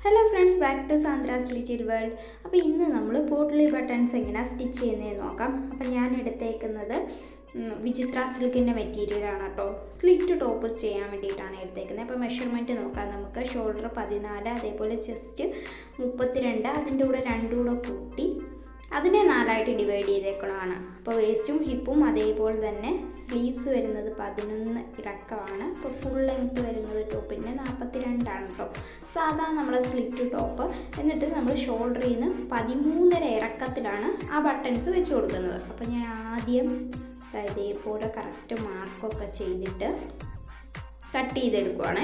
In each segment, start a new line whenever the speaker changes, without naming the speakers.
Hello friends, back to Sandra's little world. അപ്പോൾ ഇന്ന് നമ്മൾ പോട്ട്ലി ബട്ടൺസ് എങ്ങനെയാണ് സ്റ്റിച്ച് ചെയ്യുന്നതെന്ന് നോക്കാം. അപ്പോൾ ഞാൻ എടുത്തേക്കുന്നത് വിചിത്ര സിൽക്കിൻ്റെ മെറ്റീരിയലാണ് കേട്ടോ. സ്ലിറ്റ് ടോപ്പ് ചെയ്യാൻ വേണ്ടിയിട്ടാണ് എടുത്തേക്കുന്നത്. അപ്പോൾ മെഷർമെൻറ്റ് നോക്കാം നമുക്ക്. ഷോൾഡർ 14, അതേപോലെ ചെസ്റ്റ് 32, അതിൻ്റെ കൂടെ 2 കൂടെ കൂട്ടി അതിനെ 4ആയിട്ട് ഡിവൈഡ് ചെയ്തേക്കണമാണ്. അപ്പോൾ വേസ്റ്റും ഹിപ്പും അതേപോലെ തന്നെ സ്ലീവ്സ് വരുന്നത് 11 ഇറക്കമാണ്. അപ്പോൾ ഫുൾ ലെങ്ത്ത് വരുന്നത് ടോപ്പിൻ്റെ 42 ആണ് കേട്ടോ. സാധാരണ നമ്മളെ സ്ലിറ്റ് ടോപ്പ്. എന്നിട്ട് നമ്മൾ ഷോൾഡറിൽ നിന്ന് 13.5 ഇറക്കത്തിലാണ് ആ ബട്ടൺസ് വെച്ച് കൊടുക്കുന്നത്. അപ്പോൾ ഞാൻ ആദ്യം ഇതേപോലെ കറക്റ്റ് മാർക്കൊക്കെ ചെയ്തിട്ട് കട്ട് ചെയ്തെടുക്കുവാണ്.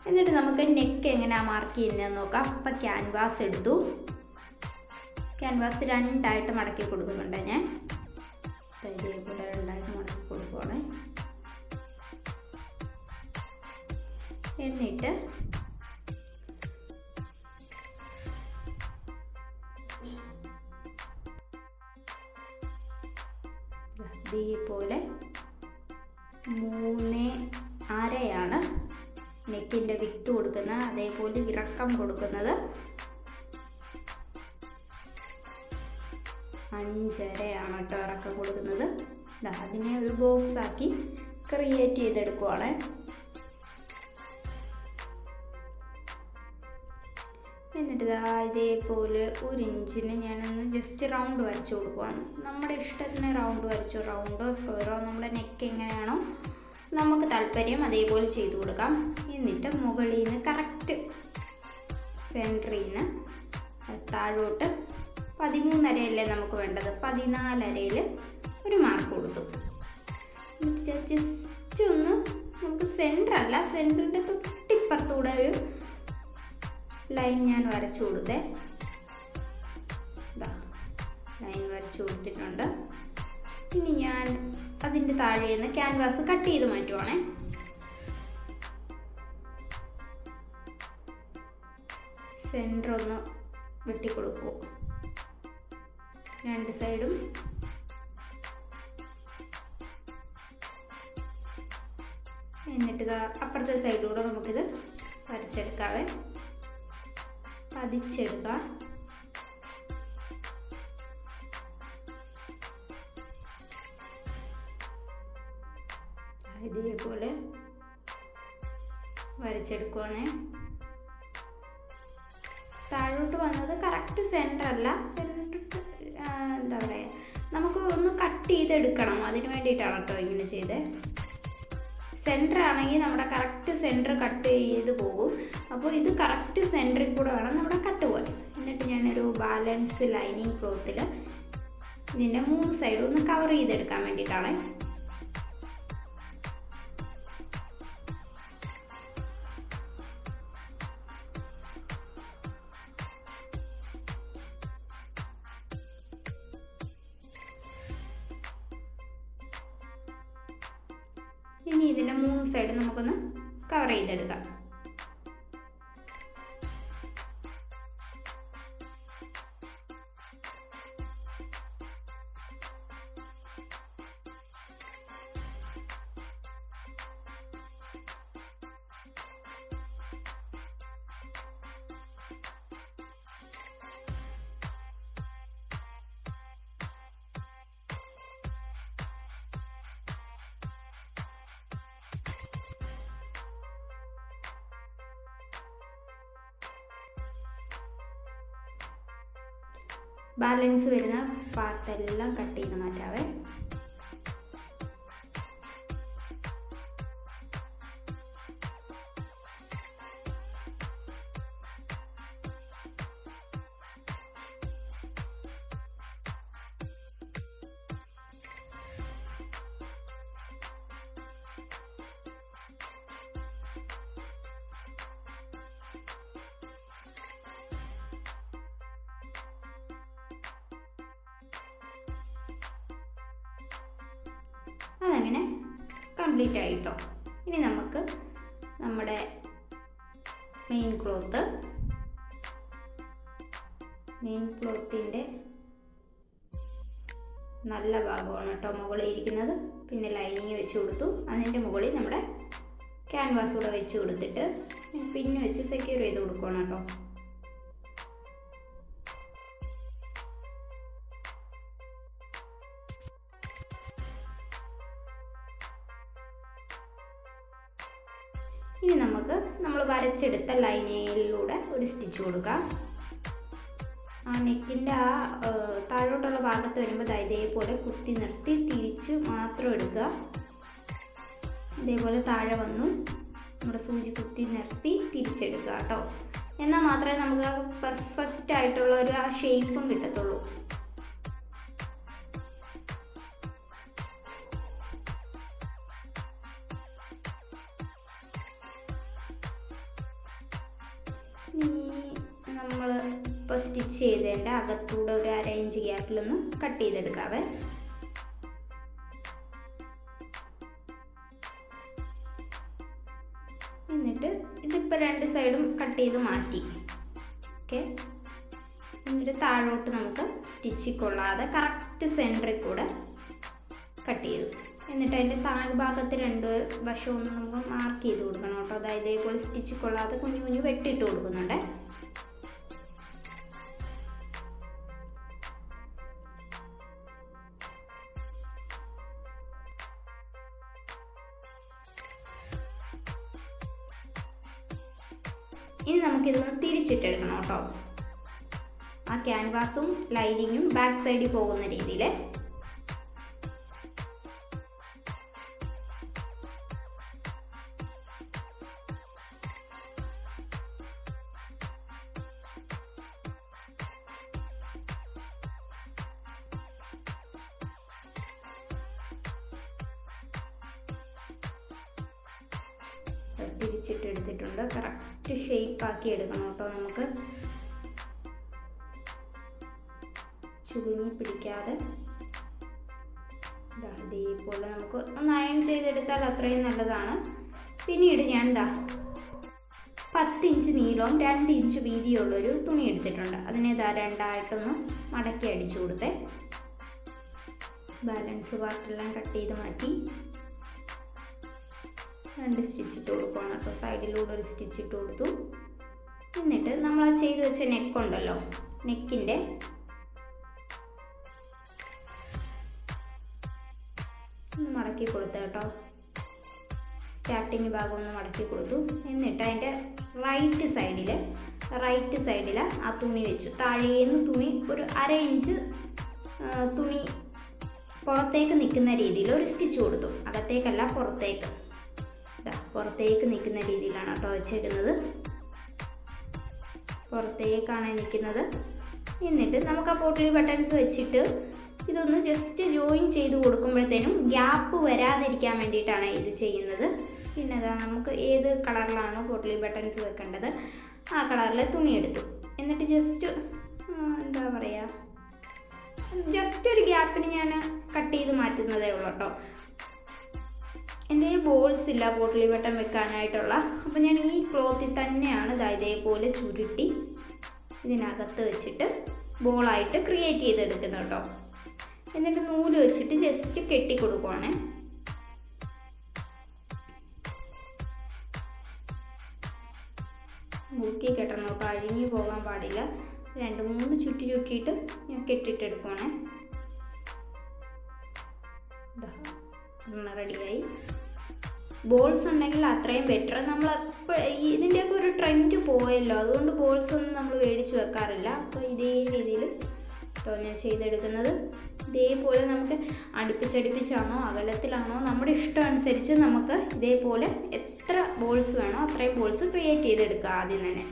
എന്നിട്ട് നമുക്ക് നെക്ക് എങ്ങനെയാണ് മാർക്ക് ചെയ്യുന്നതെന്ന് നോക്കാം. അപ്പോൾ ക്യാൻവാസ് എടുത്തു. ക്യാൻവാസ് 2ആയിട്ട് മടക്കി കൊടുക്കുന്നുണ്ട്. ഞാൻ ഇതേപോലെ 2ആയിട്ട് മടക്കി കൊടുക്കുവാണ്. എന്നിട്ട് ഇതേപോലെ 3.5 നെക്കിൻ്റെ വിത്ത് കൊടുക്കുന്നത്. അതേപോലെ ഇറക്കം കൊടുക്കുന്നത് 5.5 കേട്ടോ ഇറക്കം കൊടുക്കുന്നത്. അതിനെ ഒരു ബോക്സ് ആക്കി ക്രിയേറ്റ് ചെയ്തെടുക്കുവാണ്. എന്നിട്ട് ഇതേപോലെ 1 ഇഞ്ചിന് ഞാനൊന്ന് ജസ്റ്റ് റൗണ്ട് വരച്ചു കൊടുക്കുവാണ്. നമ്മുടെ ഇഷ്ടത്തിന് റൗണ്ട് വരച്ചു, റൗണ്ടോ സ്ക്വയറോ നമ്മുടെ നെക്ക് എങ്ങനെയാണോ നമുക്ക് താല്പര്യം അതേപോലെ ചെയ്തു കൊടുക്കാം. എന്നിട്ട് മുകളിൽ നിന്ന് കറക്റ്റ് സെൻറ്ററിൽ നിന്ന് താഴോട്ട് 13.5 നമുക്ക് വേണ്ടത്, 14.5 ഒരു മാർക്ക് കൊടുത്തു. ജസ്റ്റ് ഒന്ന് നമുക്ക് സെൻറ്ററല്ല, സെൻറ്ററിൻ്റെ തൊട്ടിപ്പുറത്തൂടെ ഒരു ലൈൻ ഞാൻ വരച്ചു കൊടുത്തേ. ലൈൻ വരച്ചു കൊടുത്തിട്ടുണ്ട്. ഇനി ഞാൻ അതിൻ്റെ താഴെ നിന്ന് ക്യാൻവാസ് കട്ട് ചെയ്ത് മാറ്റുവാണേ. സെൻറ്റർ ഒന്ന് വെട്ടിക്കൊടുക്കുമോ, 2 സൈഡും. എന്നിട്ട് അപ്പുറത്തെ സൈഡിലൂടെ നമുക്കിത് വരച്ചെടുക്കാവേ, പതിച്ചെടുക്കാം. ഇതേപോലെ വരച്ചെടുക്കുവാണേ. താഴോട്ട് വന്നത് കറക്റ്റ് സെൻറ്റർ അല്ല, എന്താ പറയുക, നമുക്ക് ഒന്ന് കട്ട് ചെയ്തെടുക്കണം. അതിന് വേണ്ടിയിട്ടാണ് കേട്ടോ ഇങ്ങനെ ചെയ്തത്. സെൻറ്റർ ആണെങ്കിൽ നമ്മുടെ കറക്റ്റ് സെൻറ്റർ കട്ട് ചെയ്ത് പോകും. അപ്പോൾ ഇത് കറക്റ്റ് സെൻറ്ററിൽ കൂടെ വേണം നമ്മുടെ കട്ട് പോകാൻ. എന്നിട്ട് ഞാനൊരു ബാലൻസ് ലൈനിങ് ക്ലോത്തിൽ ഇതിൻ്റെ 3 സൈഡും ഒന്ന് കവർ ചെയ്തെടുക്കാൻ വേണ്ടിയിട്ടാണ്. ഇനി ഇതിൻ്റെ 3 സൈഡ് നമുക്കൊന്ന് കവർ ചെയ്തെടുക്കാം. ബാലൻസ് വരുന്ന പാർട്ടെല്ലാം കട്ട് ചെയ്ത് മാറ്റാവേ. അതങ്ങനെ കംപ്ലീറ്റ് ആയിട്ടോ. ഇനി നമുക്ക് നമ്മുടെ മെയിൻ ക്ലോത്തിൻ്റെ നല്ല ഭാഗമാണ് കേട്ടോ മുകളിൽ ഇരിക്കുന്നത്. പിന്നെ ലൈനിങ് വെച്ച് കൊടുത്തു. അതിൻ്റെ മുകളിൽ നമ്മുടെ ക്യാൻവാസ് കൂടെ വെച്ച് കൊടുത്തിട്ട് പിന്നെ വെച്ച് സെക്യൂർ ചെയ്ത് കൊടുക്കണം കേട്ടോ. വരച്ചെടുത്ത ലൈനിലൂടെ ഒരു സ്റ്റിച്ച് കൊടുക്കുക. ആ നെക്കിൻ്റെ ആ താഴോട്ടുള്ള ഭാഗത്ത് വരുമ്പോൾ ഇതേപോലെ കുത്തി നിർത്തി തിരിച്ച് മാത്രം എടുക്കുക. ഇതേപോലെ താഴെ വന്നു നമ്മുടെ സൂചി കുത്തി നിർത്തി തിരിച്ചെടുക്കുക കേട്ടോ. എന്നാൽ മാത്രമേ നമുക്ക് പെർഫെക്റ്റ് ആയിട്ടുള്ള ഒരു ആ ഷേപ്പും കിട്ടത്തുള്ളൂ. നമ്മൾ ഇപ്പോൾ സ്റ്റിച്ച് ചെയ്തതിൻ്റെ അകത്തൂടെ ഒരു 1/2 ഇഞ്ച് ഗ്യാപ്പിലൊന്ന് കട്ട് ചെയ്തെടുക്കാവേ. എന്നിട്ട് ഇതിപ്പോൾ 2 സൈഡും കട്ട് ചെയ്ത് മാറ്റി. ഓക്കെ, എന്നിട്ട് താഴോട്ട് നമുക്ക് സ്റ്റിച്ചിൽ കൊള്ളാതെ കറക്റ്റ് സെൻറ്ററിൽ കൂടെ കട്ട് ചെയ്തു. എന്നിട്ട് അതിൻ്റെ താഴ്ഭാഗത്ത് 2 വശവും നമുക്ക് മാർക്ക് ചെയ്ത് കൊടുക്കണം കേട്ടോ. അതായത് ഇതേപോലെ സ്റ്റിച്ചിൽ കൊള്ളാതെ കുഞ്ഞു കുഞ്ഞു വെട്ടിയിട്ട് കൊടുക്കുന്നുണ്ട്. ഇനി നമുക്കിതൊന്ന് തിരിച്ചിട്ടെടുക്കണം കേട്ടോ. ആ ക്യാൻവാസും ലൈനിങ്ങും ബാക്ക് സൈഡിൽ പോകുന്ന രീതിയിൽ. തിരിച്ചിട്ടെടുത്തിട്ടുണ്ട്. കറക്റ്റ് ഷേപ്പ് ആക്കി എടുക്കണം കേട്ടോ. നമുക്ക് ചുരുങ്ങി പിടിക്കാതെ ഇതേപോലെ നമുക്ക് ഒന്ന് അയൺ ചെയ്തെടുത്താൽ അത്രയും നല്ലതാണ്. പിന്നീട് ഞാൻ 10 ഇഞ്ച് നീളവും 2 ഇഞ്ച് വീതിയുള്ളൊരു തുണി എടുത്തിട്ടുണ്ട്. അതിനെ 2ആയിട്ടൊന്ന് മടക്കി അടിച്ചു കൊടുത്തേ. ബാലൻസ് പാർട്ടെല്ലാം കട്ട് ചെയ്ത് മാറ്റി 2 സ്റ്റിച്ച് ഇട്ട് കൊടുക്കണം കേട്ടോ. സൈഡിലൂടെ ഒരു സ്റ്റിച്ച് ഇട്ട് കൊടുത്തു. എന്നിട്ട് നമ്മൾ ആ ചെയ്ത് വെച്ച നെക്കുണ്ടല്ലോ, നെക്കിൻ്റെ ഒന്ന് മടക്കി കൊടുത്തു കേട്ടോ. സ്റ്റാർട്ടിങ് ഭാഗം ഒന്ന് മടക്കി കൊടുത്തു. എന്നിട്ട് അതിൻ്റെ റൈറ്റ് സൈഡിൽ ആ തുണി വെച്ചു. താഴേന്ന് തുണി ഒരു 1/2 ഇഞ്ച് തുണി പുറത്തേക്ക് നിൽക്കുന്ന രീതിയിൽ ഒരു സ്റ്റിച്ച് കൊടുത്തു. അകത്തേക്കല്ല, പുറത്തേക്ക് നിൽക്കുന്ന രീതിയിലാണ് കേട്ടോ വെച്ചേക്കുന്നത്. പുറത്തേക്കാണ് നിൽക്കുന്നത്. എന്നിട്ട് നമുക്ക് ആ പോട്ട്ലി ബട്ടൺസ് വെച്ചിട്ട് ഇതൊന്ന് ജസ്റ്റ് ജോയിൻ ചെയ്ത് കൊടുക്കുമ്പോഴത്തേനും ഗ്യാപ്പ് വരാതിരിക്കാൻ വേണ്ടിയിട്ടാണ് ഇത് ചെയ്യുന്നത്. പിന്നെ നമുക്ക് ഏത് കളറിലാണോ പോട്ട്ലി ബട്ടൺസ് വെക്കേണ്ടത് ആ കളറിലെ തുണി എടുത്തു. എന്നിട്ട് ജസ്റ്റ് ഒരു ഗ്യാപ്പിന് ഞാൻ കട്ട് ചെയ്ത് മാറ്റുന്നതേ ഉള്ളൂ കേട്ടോ. എൻ്റെ ബോൾസ് ഇല്ല പോട്ട്ലി ബട്ടൺ വെക്കാനായിട്ടുള്ള. അപ്പോൾ ഞാൻ ഈ ക്ലോത്തിൽ തന്നെയാണ് ഇതേപോലെ ചുരുട്ടി ഇതിനകത്ത് വെച്ചിട്ട് ബോളായിട്ട് ക്രിയേറ്റ് ചെയ്തെടുക്കുന്നത് കേട്ടോ. എന്നിട്ട് നൂല് വെച്ചിട്ട് ജസ്റ്റ് കെട്ടി കൊടുക്കുവാണേ. മുറുക്കി കെട്ടണം കേട്ടോ, അഴിഞ്ഞു പോകാൻ പാടില്ല. 2-3 ചുറ്റിയിട്ട് ഞാൻ കെട്ടിട്ടെടുക്കുവാണേ. റെഡിയായി. ബോൾസ് ഉണ്ടെങ്കിൽ അത്രയും ബെറ്റർ. ഇതിൻ്റെയൊക്കെ ഒരു ട്രെൻഡ് പോയല്ലോ, അതുകൊണ്ട് ബോൾസ് ഒന്നും നമ്മൾ മേടിച്ച് വെക്കാറില്ല. അപ്പോൾ ഇതേ രീതിയിൽ ഞാൻ ചെയ്തെടുക്കുന്നത്. ഇതേപോലെ നമുക്ക് അടുപ്പിച്ചടുപ്പിച്ചാണോ അകലത്തിലാണോ നമ്മുടെ ഇഷ്ടം അനുസരിച്ച് നമുക്ക് ഇതേപോലെ എത്ര ബോൾസ് വേണോ അത്രയും ബോൾസ് ക്രിയേറ്റ് ചെയ്തെടുക്കുക ആദ്യം തന്നെ.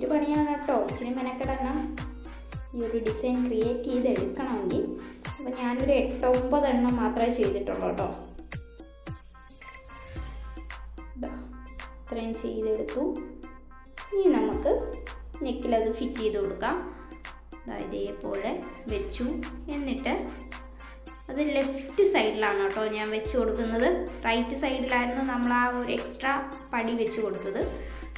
ഇച്ചിരി പണിയാണ് കേട്ടോ, ഇച്ചിരി മെനക്കെടണം ഈ ഒരു ഡിസൈൻ ക്രിയേറ്റ് ചെയ്തെടുക്കണമെങ്കിൽ. അപ്പോൾ ഞാനൊരു 8-9 എണ്ണം മാത്രമേ ചെയ്തിട്ടുള്ളൂ കേട്ടോ. ഇത്രയും ചെയ്തെടുത്തു. ഇനി നമുക്ക് നെക്കിലത് ഫിറ്റ് ചെയ്ത് കൊടുക്കാം. ഇതേപോലെ വെച്ചു. എന്നിട്ട് അത് ലെഫ്റ്റ് സൈഡിലാണ് കേട്ടോ ഞാൻ വെച്ച് കൊടുക്കുന്നത്. റൈറ്റ് സൈഡിലായിരുന്നു നമ്മൾ ആ ഒരു എക്സ്ട്രാ പടി വെച്ച് കൊടുത്തത്.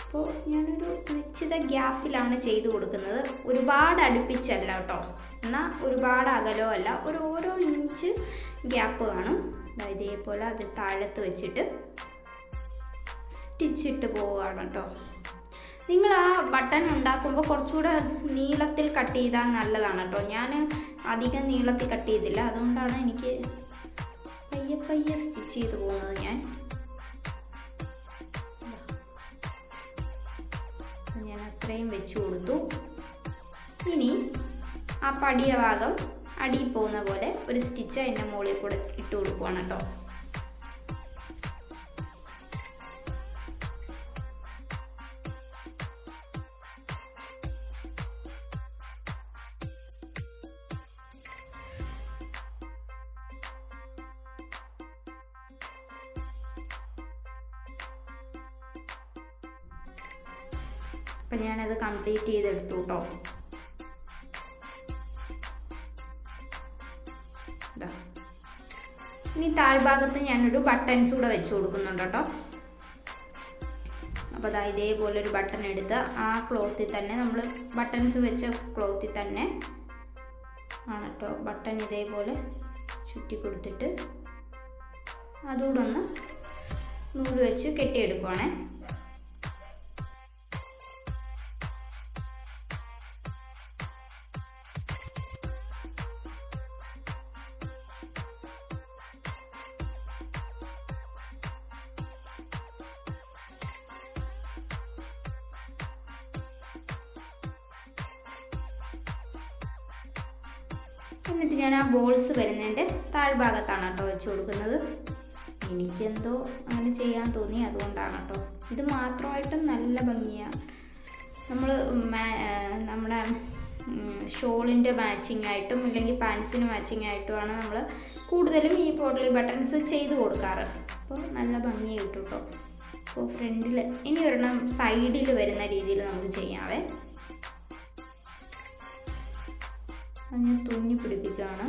അപ്പോൾ ഞാനൊരു നിശ്ചിത ഗ്യാപ്പിലാണ് ചെയ്ത് കൊടുക്കുന്നത്. ഒരുപാട് അടുപ്പിച്ചല്ല കേട്ടോ, എന്നാൽ ഒരുപാട് അകലോ അല്ല, ഓരോ ഇഞ്ച് ഗ്യാപ്പ് കാണും. ഇതേപോലെ അത് താഴത്ത് വെച്ചിട്ട് സ്റ്റിച്ചിട്ട് പോവുകയാണ് കേട്ടോ. നിങ്ങൾ ആ ബട്ടൺ ഉണ്ടാക്കുമ്പോൾ കുറച്ചുകൂടെ നീളത്തിൽ കട്ട് ചെയ്താൽ നല്ലതാണ് കേട്ടോ. ഞാൻ അധികം നീളത്തിൽ കട്ട് ചെയ്തില്ല, അതുകൊണ്ടാണ് എനിക്ക് പയ്യെ സ്റ്റിച്ച് ചെയ്ത് പോകുന്നത്. ഞാൻ അത്രയും വെച്ച് കൊടുത്തു. ഇനി ആ പടിയ ഭാഗം അടിയിൽ പോകുന്ന പോലെ ഒരു സ്റ്റിച്ച് അതിൻ്റെ മുകളിൽ കൂടെ ഇട്ട് കൊടുക്കുവാണ് കേട്ടോ. അപ്പം ഞാനത് കംപ്ലീറ്റ് ചെയ്തെടുത്തു കേട്ടോ. ഇനി താഴ്ഭാഗത്ത് ഞാനൊരു ബട്ടൺസ് കൂടെ വെച്ച് കൊടുക്കുന്നുണ്ട് കേട്ടോ. അപ്പോൾ അതാ ഇതേപോലെ ഒരു ബട്ടൺ എടുത്ത് ആ ക്ലോത്തിൽ തന്നെ, നമ്മൾ ബട്ടൺസ് വെച്ച ക്ലോത്തിൽ തന്നെ ആണ് കേട്ടോ ബട്ടൺ ഇതേപോലെ ചുറ്റി കൊടുത്തിട്ട് അതുകൂടെ ഒന്ന് നൂല് വെച്ച് കെട്ടിയെടുക്കുവാണേ. എന്നിട്ട് ഞാൻ ആ ബോൾസ് വരുന്നതിൻ്റെ താഴ്ഭാഗത്താണ് കേട്ടോ വെച്ച് കൊടുക്കുന്നത്. എനിക്കെന്തോ അങ്ങനെ ചെയ്യാൻ തോന്നി, അതുകൊണ്ടാണ് കേട്ടോ. ഇത് മാത്രമായിട്ടും നല്ല ഭംഗിയാണ്. നമ്മുടെ ഷോളിൻ്റെ മാച്ചിങ് ആയിട്ടും അല്ലെങ്കിൽ പാൻസിന് മാച്ചിങ് ആയിട്ടുമാണ് നമ്മൾ കൂടുതലും ഈ പോട്ട്ലി ബട്ടൺസ് ചെയ്ത് കൊടുക്കാറ്. അപ്പോൾ നല്ല ഭംഗി കിട്ടും കേട്ടോ. അപ്പോൾ ഫ്രണ്ടിൽ ഇനി ഒരെണ്ണം സൈഡിൽ വരുന്ന രീതിയിൽ നമുക്ക് ചെയ്യാവേ. ഞാൻ തുന്നി പിടിപ്പിക്കുകയാണ്.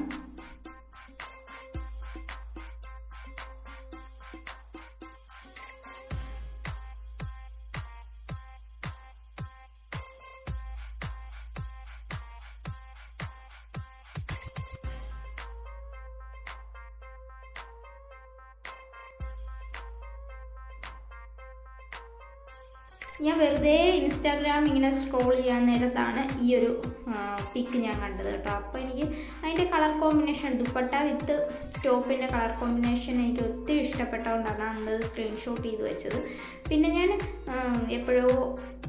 ഞാൻ വെറുതെ ഇൻസ്റ്റാഗ്രാം ഇങ്ങനെ സ്ക്രോൾ ചെയ്യാൻ നേരത്താണ് ഈ ഒരു പിക്ക് ഞാൻ കണ്ടത് കേട്ടോ. അപ്പോൾ എനിക്ക് അതിൻ്റെ കളർ കോമ്പിനേഷൻ, ദുപ്പട്ട വിത്ത് ടോപ്പിൻ്റെ കളർ കോമ്പിനേഷൻ എനിക്ക് ഒത്തിരി ഇഷ്ടപ്പെട്ടതുകൊണ്ടാണ് അന്നത് സ്ക്രീൻഷോട്ട് ചെയ്ത് വെച്ചത്. പിന്നെ ഞാൻ എപ്പോഴോ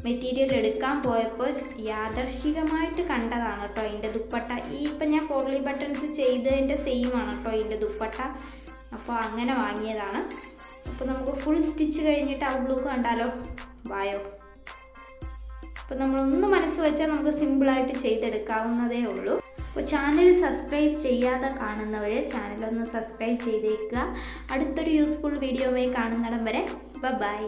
മെറ്റീരിയൽ എടുക്കാൻ പോയപ്പോൾ യാദർശികമായിട്ട് കണ്ടതാണ് കേട്ടോ ഇതിൻ്റെ ദുപ്പട്ട. ഇപ്പം ഞാൻ പോട്ട്ലി ബട്ടൺസ് ചെയ്തതിൻ്റെ സെയിം ആണ് കേട്ടോ ഇതിൻ്റെ ദുപ്പട്ട. അപ്പോൾ അങ്ങനെ വാങ്ങിയതാണ്. അപ്പോൾ നമുക്ക് ഫുൾ സ്റ്റിച്ച് കഴിഞ്ഞിട്ട് ഔട്ട്ലുക്ക് കണ്ടാലോ, വായോ. അപ്പോൾ നമ്മളൊന്ന് മനസ്സ് വെച്ചാൽ നമുക്ക് സിമ്പിളായിട്ട് ചെയ്തെടുക്കാവുന്നതേ ഉള്ളൂ. അപ്പോൾ ചാനൽ സബ്സ്ക്രൈബ് ചെയ്യാതെ കാണുന്നവരെ ചാനലൊന്ന് സബ്സ്ക്രൈബ് ചെയ്തേക്കുക. അടുത്തൊരു യൂസ്ഫുൾ വീഡിയോയുമായി കാണുന്നിടം വരെ ബൈ.